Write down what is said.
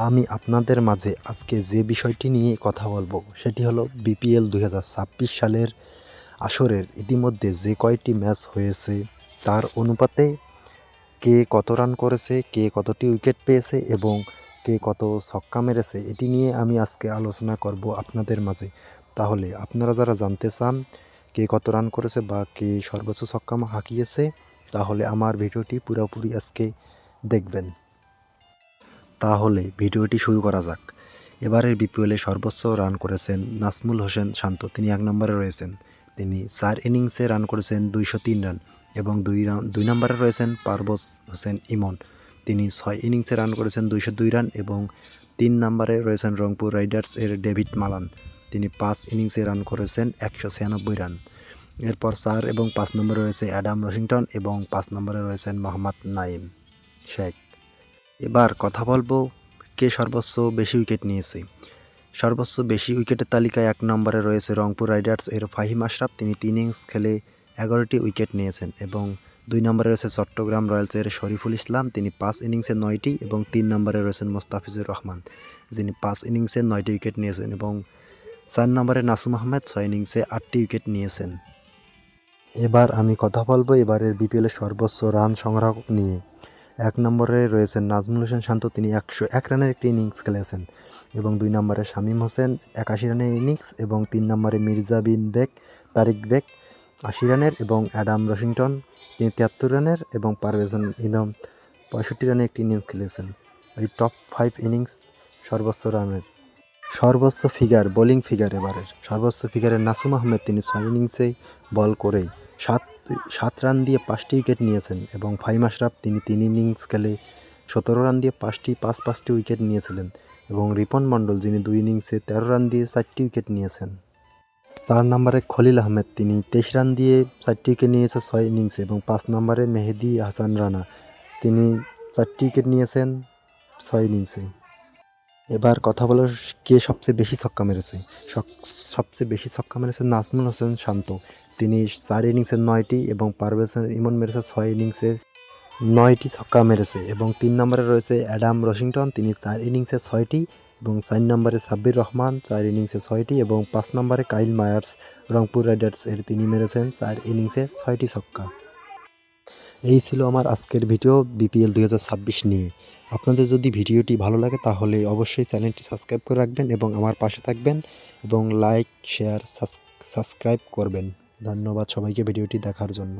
আমি আপনাদের মাঝে আজকে যে বিষয়টি নিয়ে কথা বলবো সেটি হলো বিপিএল 2026 সালের আসরের ইতিমধ্যে যে কয়টি ম্যাচ হয়েছে তার অনুপাতে কে কত রান করেছে, কে কতটি উইকেট পেয়েছে এবং কে কত ছক্কা মেরেছে এটি নিয়ে আমি আজকে আলোচনা করব আপনাদের মাঝে। তাহলে আপনারা যারা জানতে চান কে কত রান করেছে বা কে সর্বোচ্চ ছক্কা হাঁকিয়েছে, তাহলে আমার ভিডিওটি পুরোপুরি আজকে দেখবেন। তাহলে ভিডিওটি শুরু করা যাক। এবারের বিপিএলে সর্বোচ্চ রান করেছেন নাজমুল হোসেন শান্ত, তিনি 1 নম্বরে রয়েছেন। তিনি 4 ইনিংসে রান করেছেন 203 রান এবং 2 নম্বরে রয়েছেন পারভেজ হোসেন ইমন, তিনি 6 ইনিংসে রান করেছেন 202 রান এবং 3 নম্বরে রয়েছেন রংপুর রাইডার্স এর ডেভিড মালান, তিনি 5 ইনিংসে রান করেছেন 196 রান। এরপর 4 এবং 5 নম্বরে রয়েছে অ্যাডাম ওয়াশিংটন এবং 5 নম্বরে রয়েছেন মোহাম্মদ নাইম শেখ। এবার কথা বলবো কে সর্বোচ্চ বেশি উইকেট নিয়েছে। সর্বোচ্চ বেশি উইকেটের তালিকায় 1 নম্বরে রয়েছে রংপুর রাইডার্স এর ফাহিম আশরাফ, তিনি 3 ইনিংস খেলে 11টি উইকেট নিয়েছেন এবং 2 নম্বরে রয়েছে চট্টগ্রাম রয়্যালসের শরীফুল ইসলাম, তিনি 5 ইনিংসে 9টি এবং 3 নম্বরে রয়েছেন মোস্তাফিজুর রহমান, যিনি 5 ইনিংসে 9টি উইকেট নিয়েছেন এবং 4 নম্বরে নাসুম আহমেদ 6 ইনিংসে 8টি উইকেট নিয়েছেন। এবার আমি কথা বলবো এবারের বিপিএলের সর্বোচ্চ রান সংগ্রাহক নিয়ে। 1 নম্বরে রয়েছেন নাজমুল হোসেন শান্ত, তিনি 101 রানের একটি ইনিংস খেলেছেন এবং 2 নম্বরে শামীম হোসেন 81 রানের ইনিংস এবং 3 নম্বরে মির্জা বিন তারিক বেক 80 রানের এবং অ্যাডাম ওয়াশিংটন তিনি 73 রানের এবং পারভেজ ইমন 65 রানের একটি ইনিংস খেলেছেন। এই টপ 5 ইনিংস সর্বোচ্চ রানের। সর্বোচ্চ ফিগার, বোলিং ফিগার এবারের সর্বোচ্চ ফিগারে নাসুম আহমেদ, তিনি 6 ইনিংসে বল করেই 7 রান দিয়ে 5টি উইকেট নিয়েছেন এবং ফাহিম আশরাফ, তিনি 3 ইনিংস খেলে 17 রান দিয়ে 5টি উইকেট নিয়েছিলেন এবং রিপন মণ্ডল, যিনি 2 ইনিংসে 13 রান দিয়ে 4টি উইকেট নিয়েছেন। 4 নম্বরে খলিল আহমেদ, তিনি 23 রান দিয়ে 4টি উইকেট নিয়েছে 6 ইনিংসে এবং 5 নম্বরে মেহেদি হাসান রানা, তিনি 4টি উইকেট নিয়েছেন 6 ইনিংসে। এবার কথা বলো কে সবচেয়ে বেশি ছক্কা মেরেছে। সবচেয়ে বেশি ছক্কা মেরেছে নাজমুল হোসেন শান্ত, তিনি 4 ইনিংসে 9টি এবং পারভেজ ইমন মেরেছে 6 ইনিংসে 9টি ছক্কা মেরেছে এবং 3 নম্বরে রয়েছে অ্যাডাম ওয়াশিংটন, তিনি 4 ইনিংসে 6টি এবং 4 নম্বরে সাব্বির রহমান 4 ইনিংসে 6টি এবং 5 নম্বরে কাইল মায়ার্স রংপুর রাইডার্স এর, তিনি মেরেছেন 4 ইনিংসে 6টি ছক্কা। এই ছিল আমার আজকের ভিডিও বিপিএল 2026 নিয়ে। আপনাদের যদি ভিডিওটি ভালো লাগে তাহলে অবশ্যই চ্যানেলটি সাবস্ক্রাইব করে রাখবেন এবং আমার পাশে থাকবেন এবং লাইক শেয়ার সাবস্ক্রাইব করবেন। ধন্যবাদ সবাইকে ভিডিওটি দেখার জন্য।